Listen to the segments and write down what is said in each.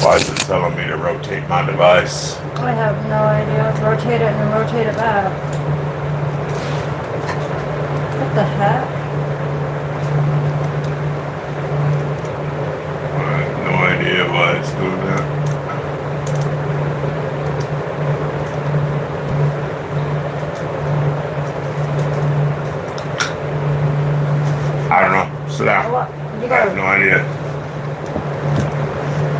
Why is it telling me to rotate my device? I have no idea. Rotate it and rotate it back. What the heck? I have no idea why it's doing that. I don't know. Sit down. What? I have no idea.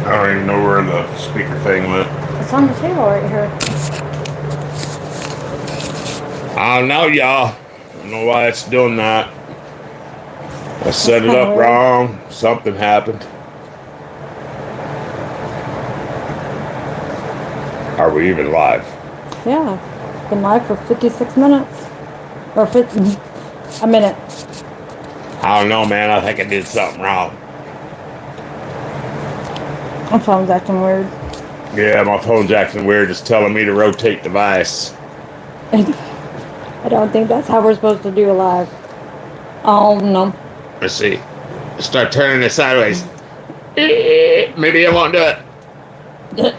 I don't even know where the speaker thing went. It's on the table right here. I don't know, y'all. I don't know why it's doing that. I set it up wrong. Something happened. Are we even live? Yeah. Been live for 56 minutes. Or 50, a minute. I don't know, man. I think I did something wrong. My phone's acting weird. Yeah, my phone's acting weird. It's telling me to rotate device. I don't think that's how we're supposed to do a live. Oh, no. Let's see. Start turning it sideways. Maybe I won't do it.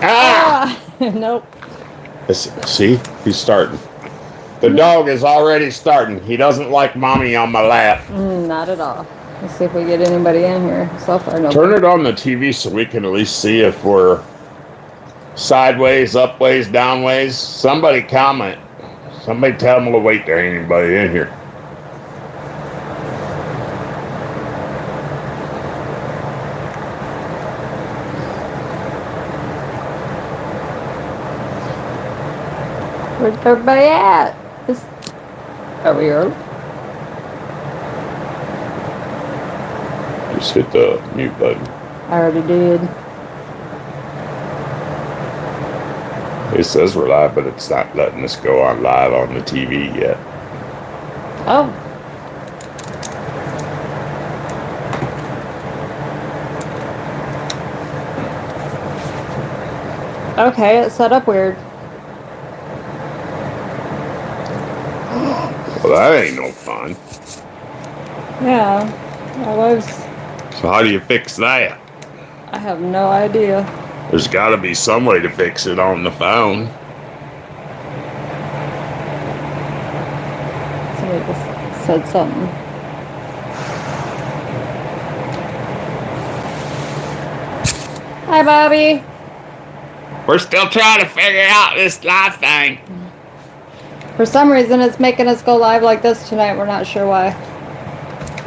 Ah! Nope. See? He's starting. The dog is already starting. He doesn't like mommy on my lap. Not at all. Let's see if we get anybody in here. So far, no. Turn it on the TV so we can at least see if we're sideways, upways, downways. Somebody comment. Somebody tell them to wait. There ain't anybody in here. Where's everybody at? Are we early? Just hit the mute button. I already did. It says we're live, but it's not letting us go on live on the TV yet. Oh. Okay, it's set up weird. Well, that ain't no fun. Yeah, I was. So how do you fix that? I have no idea. There's got to be some way to fix it on the phone. Somebody just said something. Hi, Bobby. We're still trying to figure out this live thing. For some reason, it's making us go live like this tonight. We're not sure why.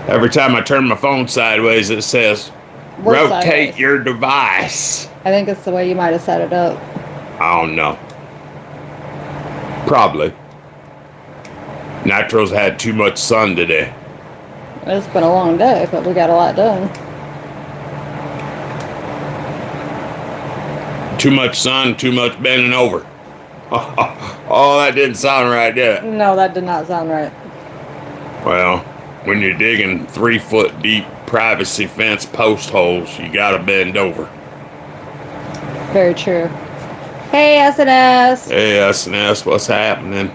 Every time I turn my phone sideways, it says, We're rotate sideways. your device. I think it's the way you might have set it up. I don't know. Probably. Nitro's had too much sun today. It's been a long day, but we got a lot done. Too much sun, too much bending over. Oh, that didn't sound right, did it? No, that did not sound right. Well, when you're digging 3-foot deep privacy fence post holes, you gotta bend over. Very true. Hey, SNS. Hey, SNS, what's happening?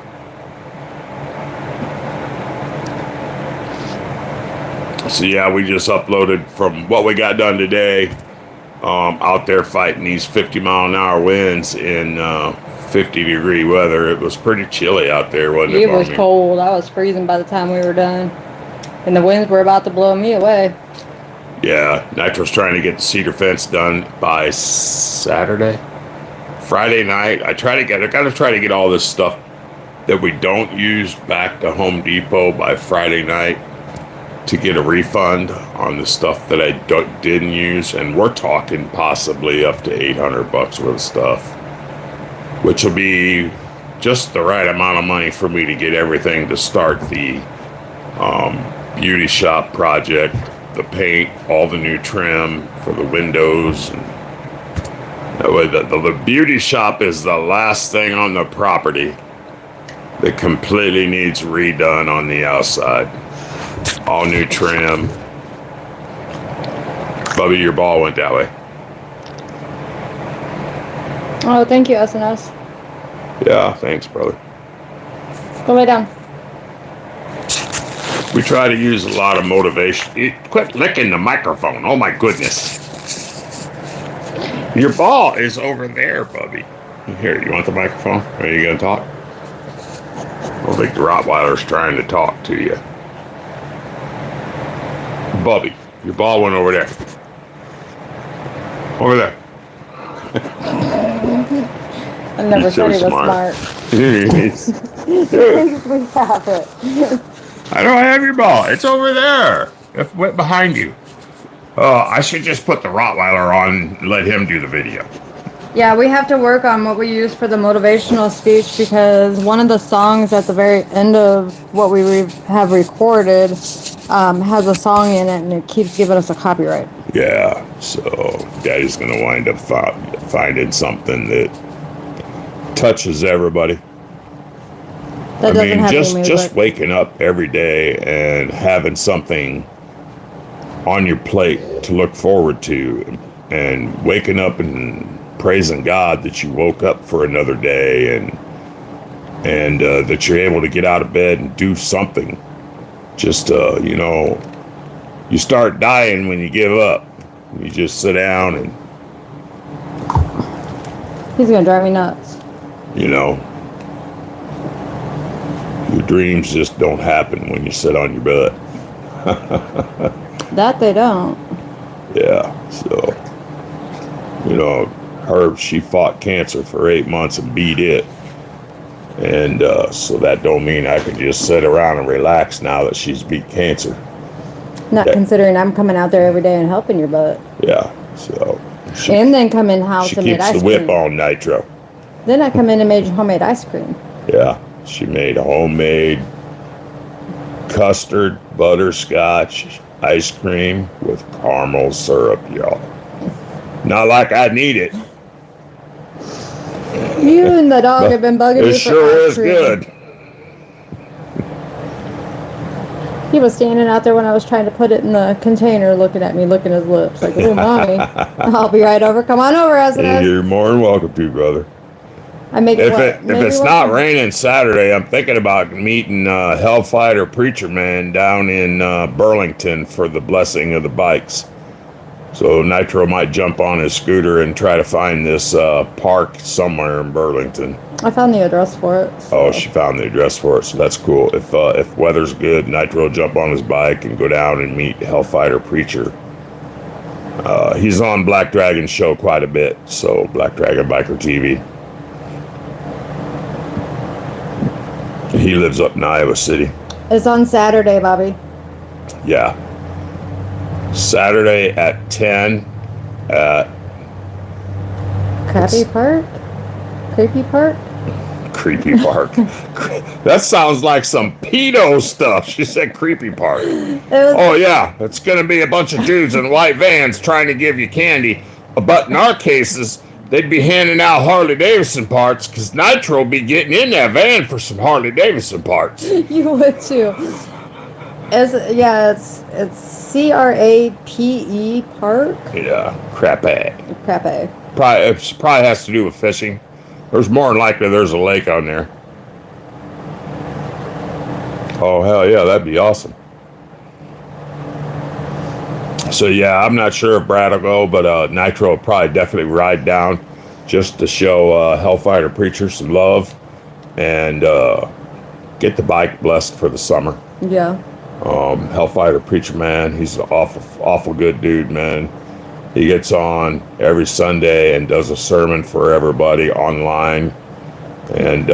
So yeah, we just uploaded from what we got done today. Out there fighting these 50-mile-an-hour winds in 50-degree weather. It was pretty chilly out there, wasn't it? It was cold. I was freezing by the time we were done. And the winds were about to blow me away. Yeah, Nitro's trying to get the cedar fence done by Saturday. Friday night, I gotta try to get all this stuff that we don't use back to Home Depot by Friday night to get a refund on the stuff that I didn't use. And we're talking possibly up to $800 worth of stuff, which will be just the right amount of money for me to get everything to start the beauty shop project, the paint, all the new trim for the windows. And that way, the beauty shop is the last thing on the property that completely needs redone on the outside. All new trim. Bubby, your ball went that way. Oh, thank you, SNS. Yeah, thanks, brother. Go lay down. We try to use a lot of motivation. Quit licking the microphone. Oh, my goodness. Your ball is over there, Bubby. Here, you want the microphone? Are you gonna talk? I don't think the Rottweiler's trying to talk to you. Bubby, your ball went over there. Over there. I never He's so said he was smart. smart. We have it. I don't have your ball. It's over there. It went behind you. I should just put the Rottweiler on and let him do the video. Yeah, we have to work on what we use for the motivational speech because one of the songs at the very end of what we have recorded has a song in it and it keeps giving us a copyright. Yeah, so Daddy's going to wind up finding something that touches everybody. That doesn't have any music. Just waking up every day and having something on your plate to look forward to, and waking up and praising God that you woke up for another day, and that you're able to get out of bed and do something. Just you start dying when you give up. You just sit down and he's gonna drive me nuts. Your dreams just don't happen when you sit on your butt. That they don't. Yeah, so, she fought cancer for 8 months and beat it. And so that don't mean I can just sit around and relax now that she's beat cancer. Not considering I'm coming out there every day and helping your butt. Yeah, so. And then come in house and make ice cream. She keeps the whip on Nitro. Then I come in and made homemade ice cream. Yeah, she made homemade custard, butterscotch, ice cream with caramel syrup, y'all. Not like I need it. You and the dog have been bugging me for ice cream. It sure is good. He was standing out there when I was trying to put it in the container, looking at me, licking his lips, like, "Oh, mommy, I'll be right over. Come on over, Aslan." You're more than welcome to, brother. If it's not raining Saturday, I'm thinking about meeting Hellfighter Preacher Man down in Burlington for the blessing of the bikes. So Nitro might jump on his scooter and try to find this park somewhere in Burlington. I found the address for it. So. Oh, she found the address for it, so that's cool. If weather's good, Nitro will jump on his bike and go down and meet Hellfighter Preacher. He's on Black Dragon show quite a bit, so Black Dragon Biker TV. He lives up in Iowa City. It's on Saturday, Bobby. Yeah. Saturday at 10 at... Crappy Park? Creepy Park? Creepy Park. That sounds like some pedo stuff. She said creepy park. Oh, yeah. It's going to be a bunch of dudes in white vans trying to give you candy. But in our cases, they'd be handing out Harley-Davidson parts because Nitro would be getting in that van for some Harley-Davidson parts. You would too. It's C-R-A-P-E Park. Yeah, crappy. Crappy. It probably has to do with fishing. There's more than likely there's a lake on there. Oh, hell yeah, that'd be awesome. So, yeah, I'm not sure if Brad will go, but Nitro will probably definitely ride down just to show Hellfighter Preacher some love and get the bike blessed for the summer. Yeah. Hellfighter Preacher, man, he's an awful good dude, man. He gets on every Sunday and does a sermon for everybody online. And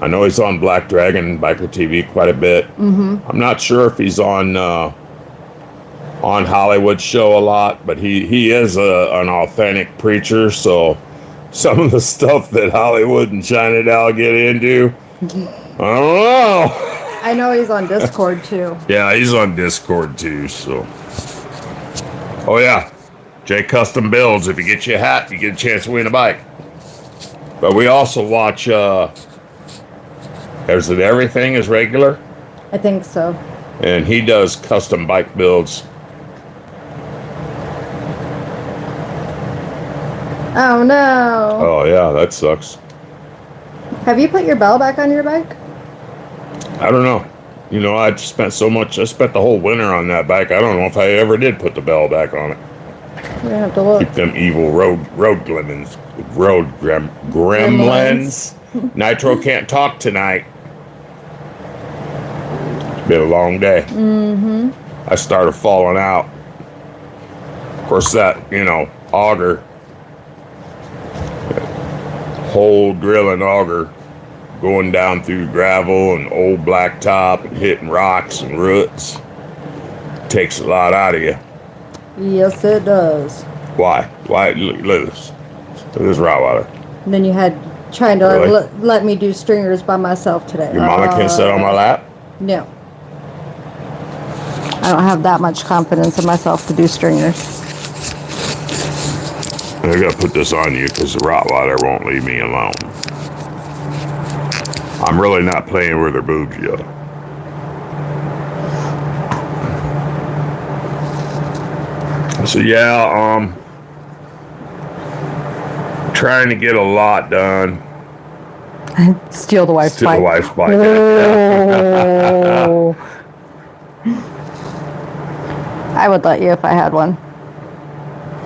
I know he's on Black Dragon Biker TV quite a bit. Mm-hmm. I'm not sure if he's on Hollywood show a lot, but he is an authentic preacher. So some of the stuff that Hollywood and China Doll get into, I don't know. I know he's on Discord too. Yeah, he's on Discord too. So, oh yeah, J Custom Builds. If you get you a hat, you get a chance to win a bike. But we also watch. Is it Everything is Regular? I think so. And he does custom bike builds. Oh no. Oh yeah, that sucks. Have you put your bell back on your bike? I don't know. I spent the whole winter on that bike. I don't know if I ever did put the bell back on it. We have to look. Keep them evil road gremlins. Nitro can't talk tonight. It's been a long day. Mm-hmm. I started falling out. Of course, that, auger, hole drilling auger, going down through gravel and old blacktop and hitting rocks and roots, takes a lot out of you. Yes, it does. Why? Look at this. Look at this Rottweiler. And then you had trying to Really? let me do stringers by myself today. Your mama can sit on my lap? No. I don't have that much confidence in myself to do stringers. I gotta put this on you because the Rottweiler won't leave me alone. I'm really not playing with her boobs yet. So yeah, trying to get a lot done. Steal the wife's Steal bike. the wife's bike. Oh. I would let you if I had one.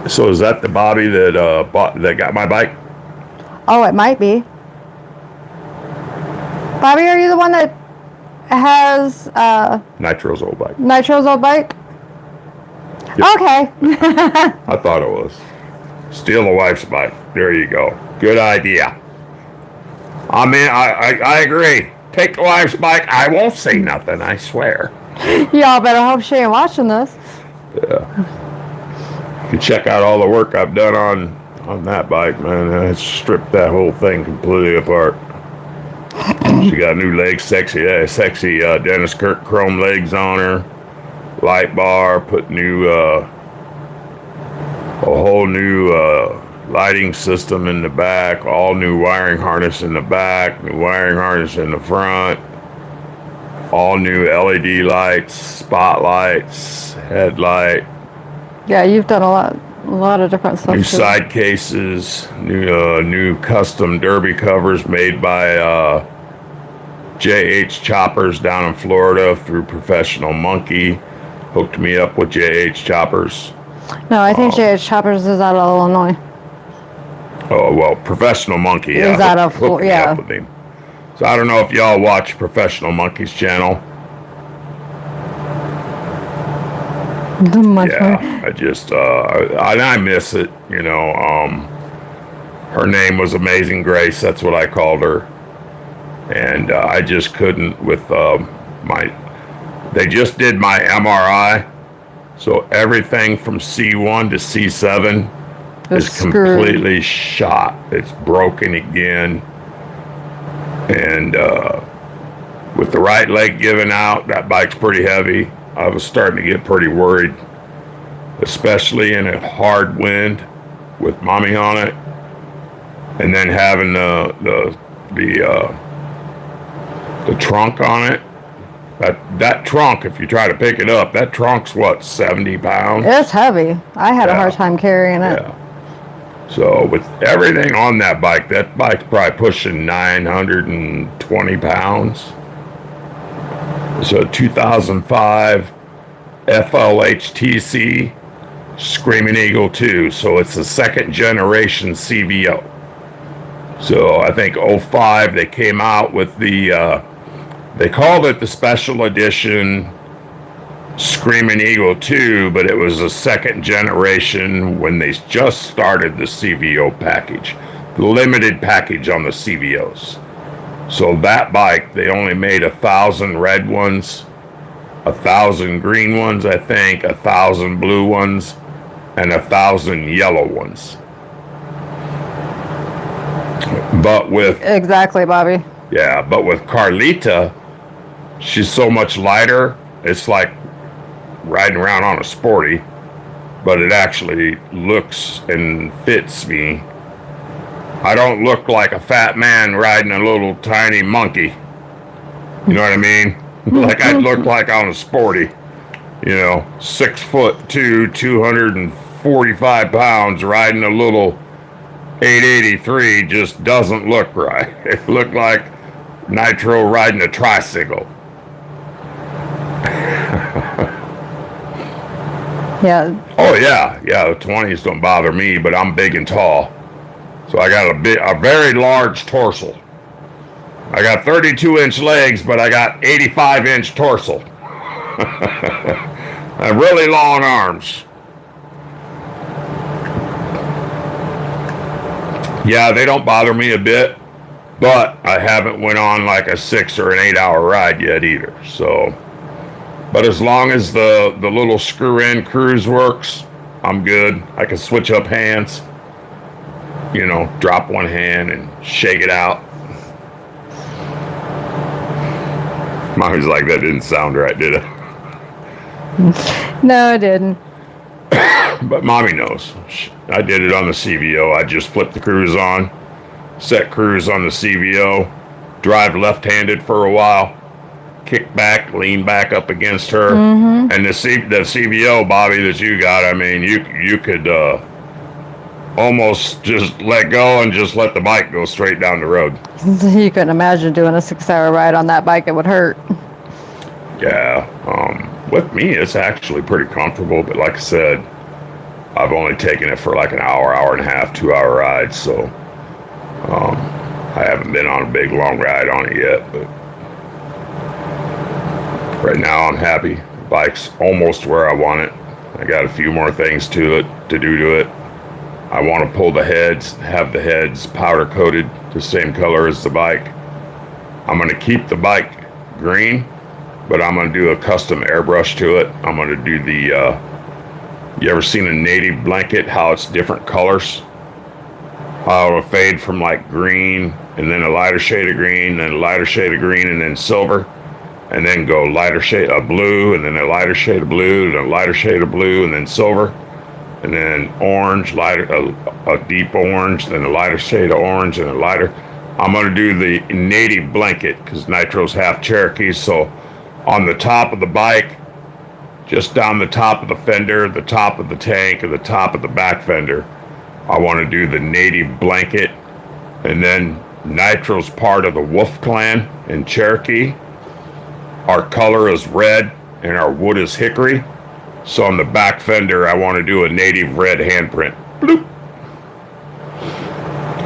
So is that the Bobby that got my bike? Oh, it might be. Bobby, are you the one that has Nitro's old bike. Nitro's old bike? Yep. Okay. I thought it was. Steal the wife's bike. There you go. Good idea. I mean, I agree. Take the wife's bike. I won't say nothing, I swear. Y'all better hope she ain't watching this. Yeah. You can check out all the work I've done on that bike, man. I stripped that whole thing completely apart. She got new legs, sexy Dennis Kirk chrome legs on her. Light bar, put a whole new lighting system in the back, all new wiring harness in the back, new wiring harness in the front, all new LED lights, spotlights, headlight. Yeah, you've done a lot of different stuff. New too. side cases, new custom derby covers made by JH Choppers down in Florida through Professional Monkey. Hooked me up with JH Choppers. No, I think JH Choppers is out of Illinois. Oh, well, Professional Monkey. Is out of hooked me yeah. up with him. So I don't know if y'all watch Professional Monkey's channel. Yeah, I just I miss it. Her name was Amazing Grace. That's what I called her, and I just couldn't with They just did my MRI, so everything from C1 to C7 is completely shot. It's broken again, and with the right leg giving out, that bike's pretty heavy. I was starting to get pretty worried, especially in a hard wind with mommy on it, and then having the trunk on it. That trunk, if you try to pick it up, that trunk's what, 70 pounds? It's heavy. I had a hard time carrying it. Yeah. So with everything on that bike's probably pushing 920 pounds. It's a 2005 FLHTC Screaming Eagle 2. So it's a second generation CVO. So I think 05 they came out with the they called it the special edition Screaming Eagle 2, but it was a second generation when they just started the CVO package, the limited package on the CVOs. So that bike, they only made 1,000 red ones, 1,000 green ones, I think, 1,000 blue ones, and 1,000 yellow ones. But with exactly, Bobby. Yeah, but with Carlita, she's so much lighter. It's like riding around on a sporty, but it actually looks and fits me. I don't look like a fat man riding a little tiny monkey. You know what I mean? Like I'd look like on a sporty. 6'2", 245 pounds, riding a little 883 just doesn't look right. It looked like Nitro riding a tricycle. Yeah. Oh yeah, yeah. The 20s don't bother me, but I'm big and tall, so I got a very large torso. I got 32-inch legs, but I got 85-inch torso. And really long arms. Yeah, they don't bother me a bit, but I haven't went on like a 6 or an 8 hour ride yet either. So, but as long as the little screw-in cruise works, I'm good. I can switch up hands, you know, drop one hand and shake it out. Mommy's like, that didn't sound right, did it? No, it didn't. But Mommy knows. I did it on the CVO. I just flipped the cruise on, set cruise on the CVO, drive left-handed for a while, kick back, lean back up against her, and the CVO, Bobby, that you got. I mean, you could almost just let go and just let the bike go straight down the road. You couldn't imagine doing a 6-hour ride on that bike. It would hurt. Yeah. With me, it's actually pretty comfortable. But like I said, I've only taken it for like an hour, hour and a half, 2-hour ride. So I haven't been on a big long ride on it yet. But right now, I'm happy. The bike's almost where I want it. I got a few more things to do to it. I want to pull the heads, have the heads powder coated the same color as the bike. I'm going to keep the bike green, but I'm going to do a custom airbrush to it. I'm going to do the, you ever seen a native blanket, how it's different colors? How it'll fade from like green, and then a lighter shade of green, then a lighter shade of green, and then silver, and then go lighter shade of blue, and then a lighter shade of blue, and a lighter shade of blue, and then silver. And then orange, lighter, a deep orange, then a lighter shade of orange, and a lighter. I'm going to do the native blanket because Nitro's half Cherokee. So on the top of the bike, just down the top of the fender, the top of the tank, and the top of the back fender, I want to do the native blanket. And then Nitro's part of the Wolf Clan in Cherokee. Our color is red and our wood is hickory. So on the back fender, I want to do a native red handprint. Bloop.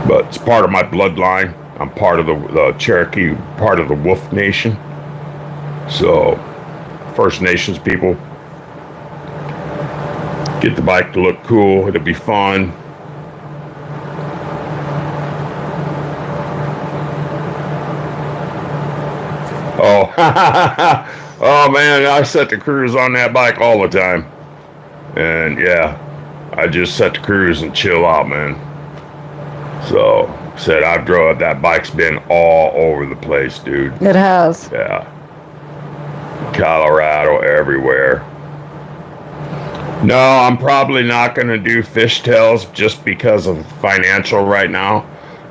But it's part of my bloodline. I'm part of the Cherokee, part of the Wolf Nation. So, First Nations people. Get the bike to look cool. It'll be fun. Oh, oh man, I set the cruise on that bike all the time. And yeah, I just set the cruise and chill out, man. So, said I've drove, that bike's been all over the place, dude. It has. Yeah. Colorado, everywhere. No, I'm probably not going to do fishtails just because of financial right now.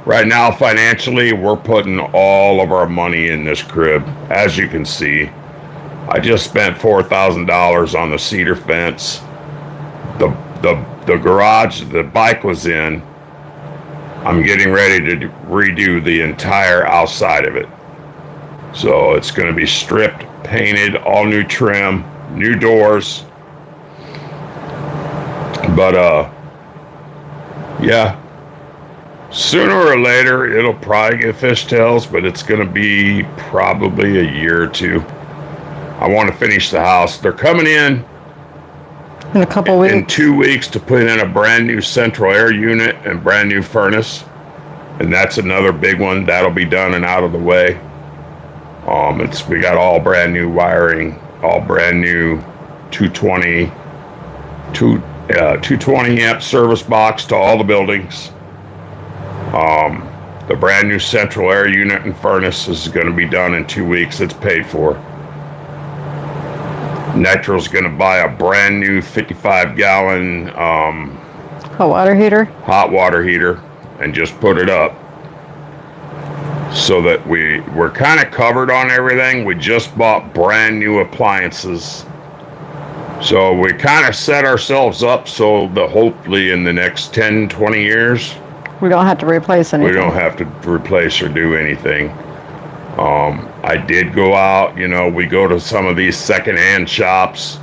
Right now, financially, we're putting all of our money in this crib. As you can see, I just spent $4,000 on the cedar fence. The garage the bike was in, I'm getting ready to redo the entire outside of it. So it's going to be stripped, painted, all new trim, new doors. But yeah, sooner or later it'll probably get fishtails, but it's going to be probably a year or two. I want to finish the house. They're coming in a couple weeks. In 2 weeks to put in a brand new central air unit and brand new furnace, and that's another big one that'll be done and out of the way. We got all brand new wiring, all brand new 220 amp service box to all the buildings. The brand new central air unit and furnace is going to be done in 2 weeks. It's paid for. Nitro's going to buy a brand new 55-gallon hot water heater and just put it up so that we're kind of covered on everything. We just bought brand new appliances. So we kind of set ourselves up so that hopefully in the next 10, 20 years, we don't have to replace anything. We don't have to replace or do anything. I did go out, we go to some of these secondhand shops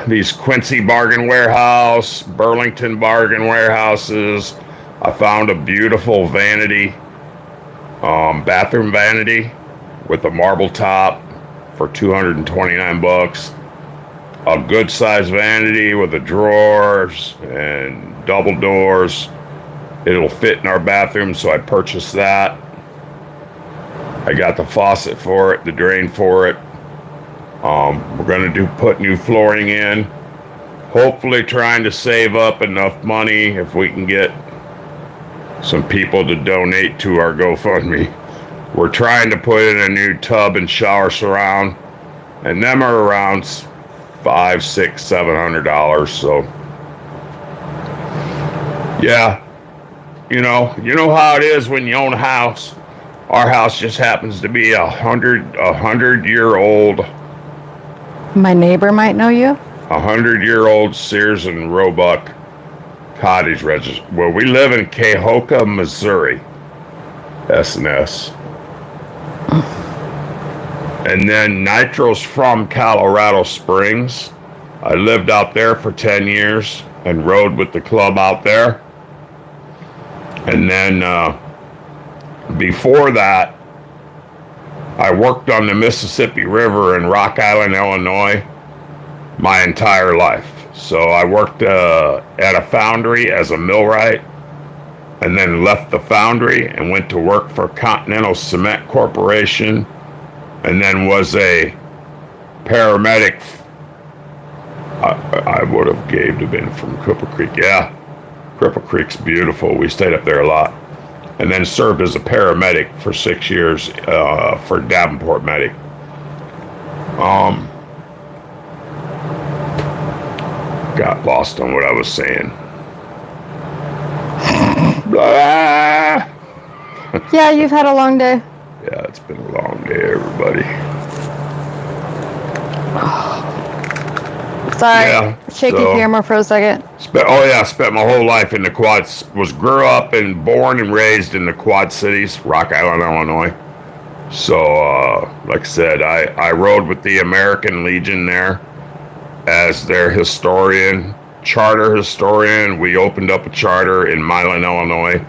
these Quincy Bargain Warehouse, Burlington Bargain Warehouses. I found a beautiful vanity, bathroom vanity with a marble top for $229. A good size vanity with the drawers and double doors. It'll fit in our bathroom, so I purchased that. I got the faucet for it, the drain for it. We're gonna put new flooring in. Hopefully trying to save up enough money if we can get some people to donate to our GoFundMe. We're trying to put in a new tub and shower surround, and them are around $500, $600, $700. So yeah, you know how it is when you own a house. Our house just happens to be a 100-year-old. My neighbor might know you. 100-year-old Sears and Roebuck cottage register. Well, we live in Cahokia, Missouri. S&S. And then Nitro's from Colorado Springs. I lived out there for 10 years and rode with the club out there. And then before that, I worked on the Mississippi River in Rock Island, Illinois, my entire life. So I worked at a foundry as a millwright, and then left the foundry and went to work for Continental Cement Corporation, and then was a paramedic. I would have gave to been from Cripple Creek. Yeah, Cripple Creek's beautiful. We stayed up there a lot. And then served as a paramedic for 6 years for Davenport Medic. Got lost on what I was saying. Yeah, you've had a long day. Yeah, it's been a long day, everybody. Sorry, Yeah, shaky so- camera for a second. Spent my whole life in the quads. Grew up and born and raised in the Quad Cities, Rock Island, Illinois. So, like I said, I rode with the American Legion there as their historian, charter historian. We opened up a charter in Milan, Illinois,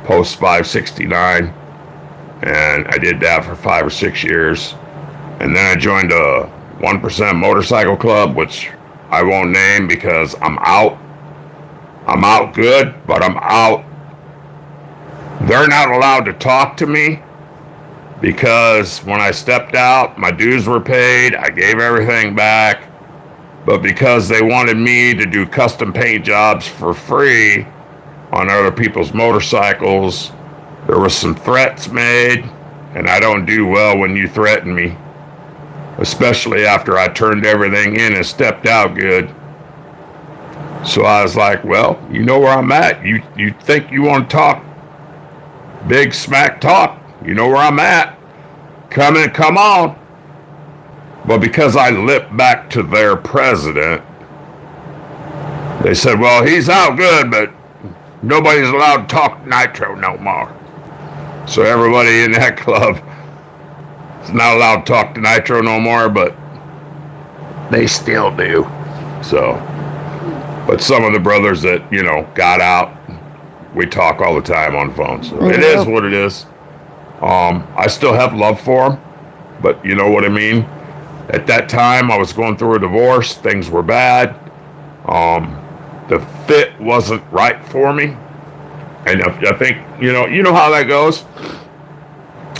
post 569. And I did that for 5 or 6 years. And then I joined a 1% motorcycle club, which I won't name because I'm out. I'm out good, but I'm out. They're not allowed to talk to me because when I stepped out, my dues were paid. I gave everything back. But because they wanted me to do custom paint jobs for free on other people's motorcycles, there was some threats made, and I don't do well when you threaten me, especially after I turned everything in and stepped out good. So I was like, well, you know where I'm at. You think you want to talk big smack talk, you know where I'm at. Come on. But because I lipped back to their president, they said, well, he's out good, but nobody's allowed to talk Nitro no more. So everybody in that club is not allowed to talk to Nitro no more, but they still do. So, but some of the brothers that, got out, we talk all the time on the phone. So it is what it is. I still have love for them, but you know what I mean? At that time, I was going through a divorce. Things were bad. The fit wasn't right for me. And I think, you know how that goes.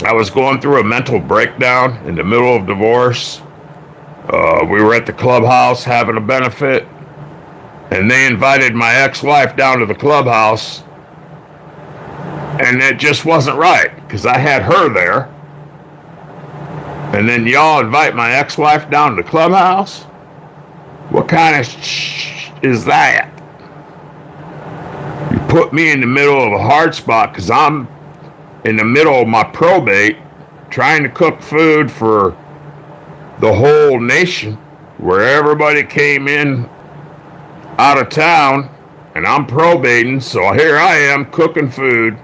I was going through a mental breakdown in the middle of divorce. We were at the clubhouse having a benefit, and they invited my ex-wife down to the clubhouse, and it just wasn't right because I had her there. And then y'all invite my ex-wife down to the clubhouse? What kind of is that? You put me in the middle of a hard spot because I'm in the middle of my probate trying to cook food for the whole nation where everybody came in out of town, and I'm probating, so here I am cooking food,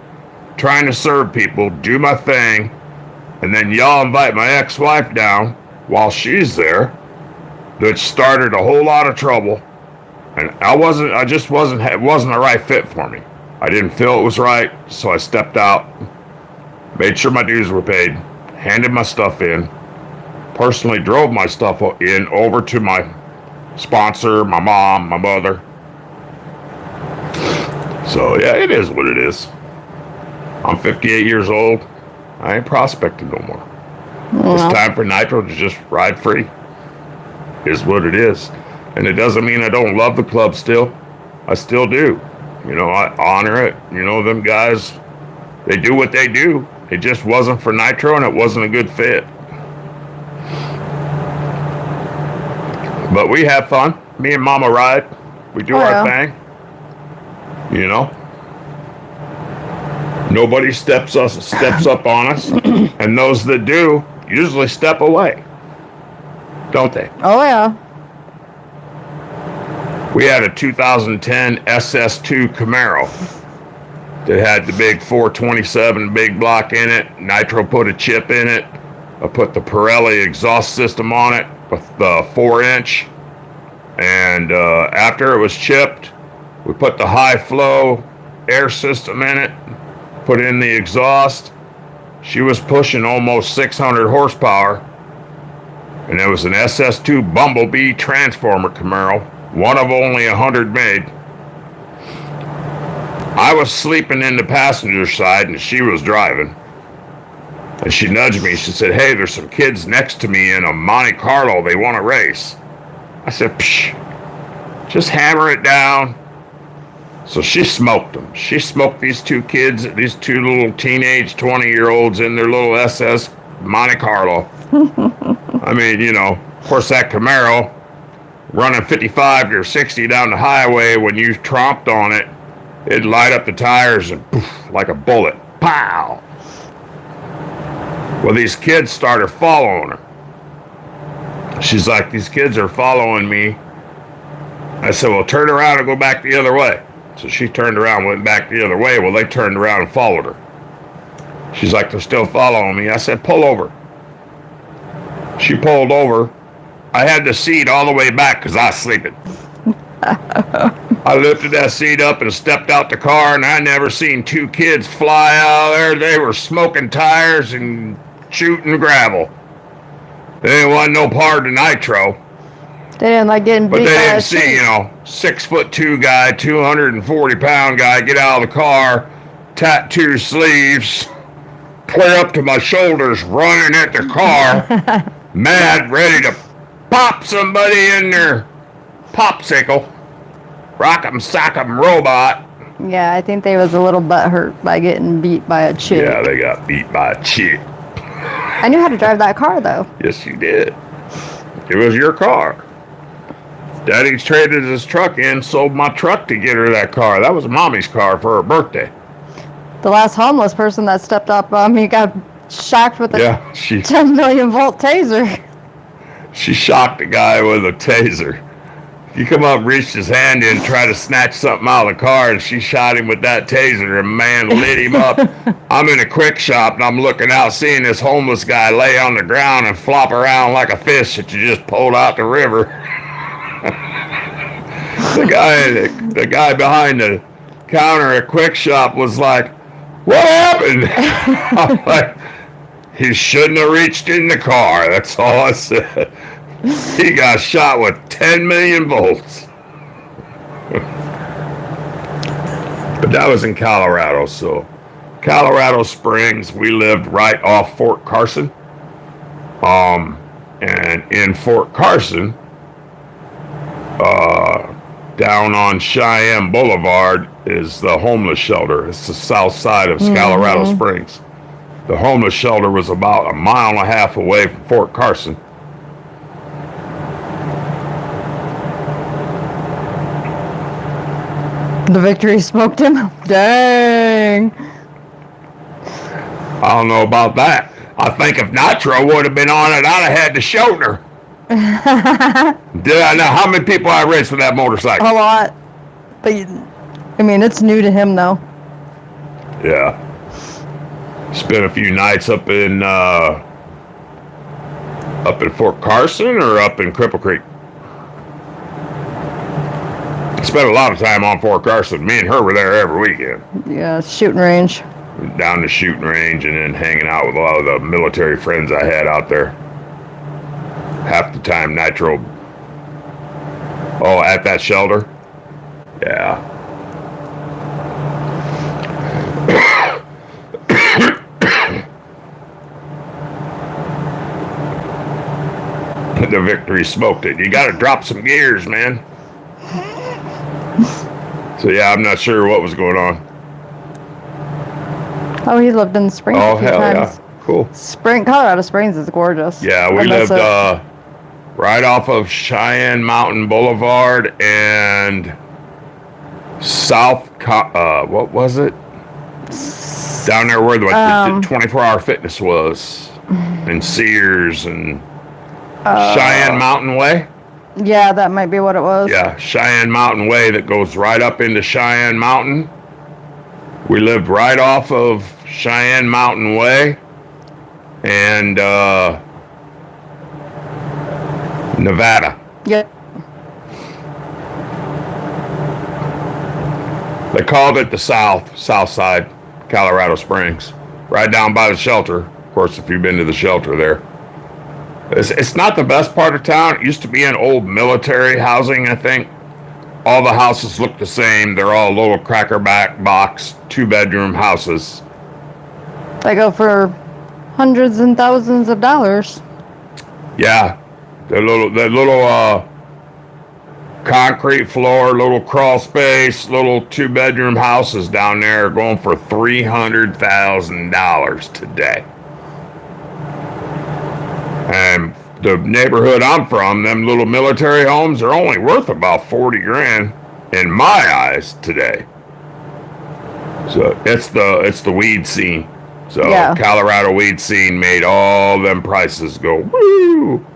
trying to serve people, do my thing, and then y'all invite my ex-wife down while she's there. that started a whole lot of trouble. And it wasn't the right fit for me. I didn't feel it was right, so I stepped out, made sure my dues were paid, handed my stuff in, personally drove my stuff in over to my sponsor, my mom, my mother. So yeah, it is what it is. I'm 58 years old. I ain't prospecting no more. It's time for Nitro to just ride free. Is what it is. And it doesn't mean I don't love the club still. I still do. You know, I honor it. You know, them guys, they do what they do. It just wasn't for Nitro and it wasn't a good fit. But we have fun. Me and Mama ride. We do our thing. You know? Nobody steps up on us. And those that do usually step away. Don't they? Oh, yeah. We had a 2010 SS2 Camaro that had the big 427 big block in it. Nitro put a chip in it. I put the Pirelli exhaust system on it with the 4-inch. And after it was chipped, we put the high flow air system in it, put in the exhaust. She was pushing almost 600 horsepower. And it was an SS2 Bumblebee transformer Camaro. One of only 100 made. I was sleeping in the passenger side and she was driving. And she nudged me. She said, "Hey, there's some kids next to me in a Monte Carlo. They want to race." I said, "Psh, just hammer it down." So she smoked them. She smoked these two kids, these two little teenage 20-year-olds in their little SS Monte Carlo. I mean, you know, of course that Camaro running 55 or 60 down the highway, when you tromped on it, it'd light up the tires and poof, like a bullet. Pow! Well, these kids started following her. She's like, "These kids are following me." I said, "Well, turn around and go back the other way." So she turned around and went back the other way. Well, they turned around and followed her. She's like, "They're still following me." I said, "Pull over." She pulled over. I had the seat all the way back because I was sleeping. I lifted that seat up and stepped out the car, and I never seen two kids fly out there. They were smoking tires and shooting gravel. They wasn't no part of Nitro. They didn't like getting beat. But they didn't see, you know, 6'2" guy, 240-pound guy get out of the car, tattoo sleeves, clear up to my shoulders, running at the car, mad, ready to pop somebody in their popsicle. Rock'em sock'em robot. Yeah, I think they was a little butthurt by getting beat by a chick. Yeah, they got beat by a chick. I knew how to drive that car, though. Yes, you did. It was your car. Daddy traded his truck in, sold my truck to get her that car. That was Mommy's car for her birthday. The last homeless person that stepped up on me got shocked with a 10 million volt taser. She shocked the guy with a taser. He come up, reached his hand in, try to snatch something out of the car, and she shot him with that taser, and man lit him up. I'm in a quick shop, and I'm looking out, seeing this homeless guy lay on the ground and flop around like a fish that you just pulled out the river. The guy behind the counter at Quick Shop was like, "What happened?" I'm like, "He shouldn't have reached in the car." That's all I said. He got shot with 10 million volts. But that was in Colorado, so Colorado Springs, we lived right off Fort Carson. And in Fort Carson, down on Cheyenne Boulevard is the homeless shelter. It's the south side of Colorado Springs. The homeless shelter was about 1.5 miles away from Fort Carson. The victory smoked him? Dang. I don't know about that. I think if Nitro would have been on it, I'd have had the shoulder. Did I know how many people I raced with that motorcycle? A lot. But, I mean, it's new to him, though. Yeah. Spent a few nights up in Fort Carson or up in Cripple Creek? Spent a lot of time on Fort Carson. Me and her were there every weekend. Yeah, shooting range. Down the shooting range and then hanging out with a lot of the military friends I had out there. Half the time, Nitro. Oh, at that shelter? Yeah. The Victory smoked it. You got to drop some gears, man. So, yeah, I'm not sure what was going on. Oh, he lived in the Springs Oh, a few hell times. yeah. Cool. Colorado Springs is gorgeous. Yeah, we lived right off of Cheyenne Mountain Boulevard and what was it? Down there where the 24-hour fitness was. And Sears and Cheyenne Mountain Way. Yeah, that might be what it was. Yeah, Cheyenne Mountain Way that goes right up into Cheyenne Mountain. We lived right off of Cheyenne Mountain Way and Nevada. Yep. They called it the South Side, Colorado Springs, right down by the shelter. Of course, if you've been to the shelter there. It's not the best part of town. It used to be an old military housing, I think. All the houses look the same. They're all little crackerback box, 2-bedroom houses. They go for hundreds and thousands of dollars. Yeah. They're little concrete floor, little crawl space, little 2-bedroom houses down there are going for $300,000 today. And the neighborhood I'm from, them little military homes are only worth about 40 grand in my eyes today. So it's the weed scene. So yeah. Colorado weed scene made all them prices go woo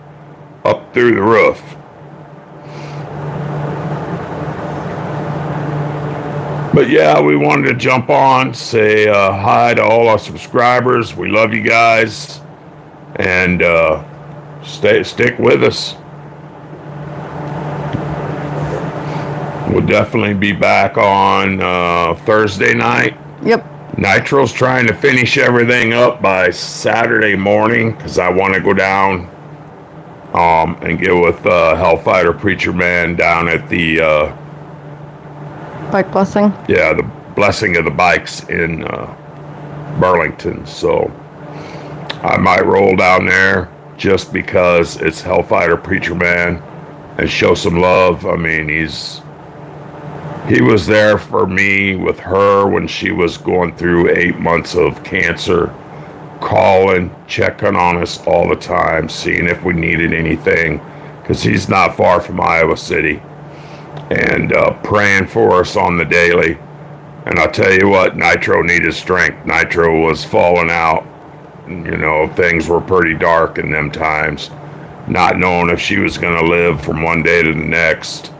up through the roof. But yeah, we wanted to jump on, say hi to all our subscribers. We love you guys. And stick with us. We'll definitely be back on Thursday night. Yep. Nitro's trying to finish everything up by Saturday morning because I want to go down and get with Hellfighter Preacher Man down at the bike blessing. Yeah, the blessing of the bikes in Burlington. So I might roll down there just because it's Hellfighter Preacher Man and show some love. I mean, he was there for me with her when she was going through 8 months of cancer, calling, checking on us all the time, seeing if we needed anything, because he's not far from Iowa City, and praying for us on the daily. And I'll tell you what, Nitro needed strength. Nitro was falling out. You know, things were pretty dark in them times, not knowing if she was going to live from one day to the next,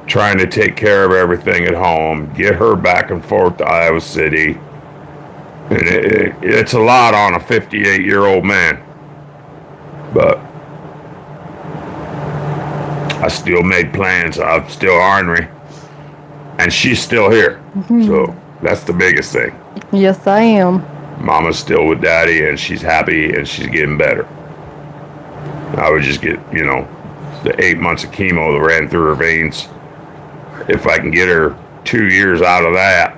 trying to take care of everything at home, get her back and forth to Iowa City. And it's a lot on a 58-year-old man. But I still made plans. I'm still ornery. And she's still here. Mm-hmm. So that's the biggest thing. Yes, I am. Mama's still with Daddy, and she's happy, and she's getting better. I would just get, the 8 months of chemo that ran through her veins. If I can get her 2 years out of that,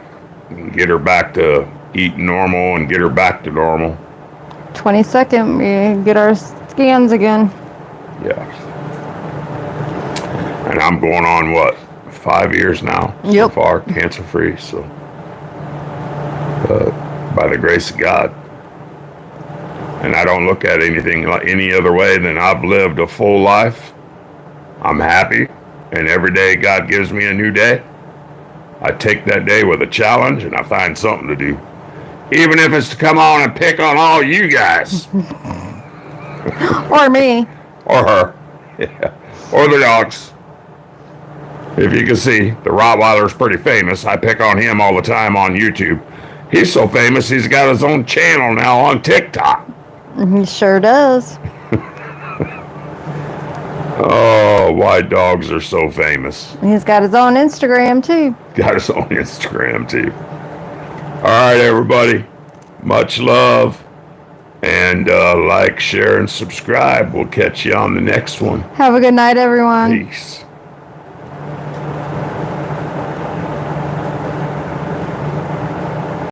and get her back to eating normal and get her back to normal. 22nd, we get our scans again. Yeah. And I'm going on, 5 years now? Yep. So far, cancer-free, so. By the grace of God. And I don't look at anything like any other way than I've lived a full life. I'm happy. And every day God gives me a new day. I take that day with a challenge and I find something to do. Even if it's to come on and pick on all you guys. Or me. Or her. Yeah. Or the dogs. If you can see, the Rottweiler's pretty famous. I pick on him all the time on YouTube. He's so famous, he's got his own channel now on TikTok. He sure does. Oh, why dogs are so famous. And he's got his own Instagram too. Got his own Instagram too. All right, everybody. Much love. And like, share, and subscribe. We'll catch you on the next one. Have a good night, everyone. Peace.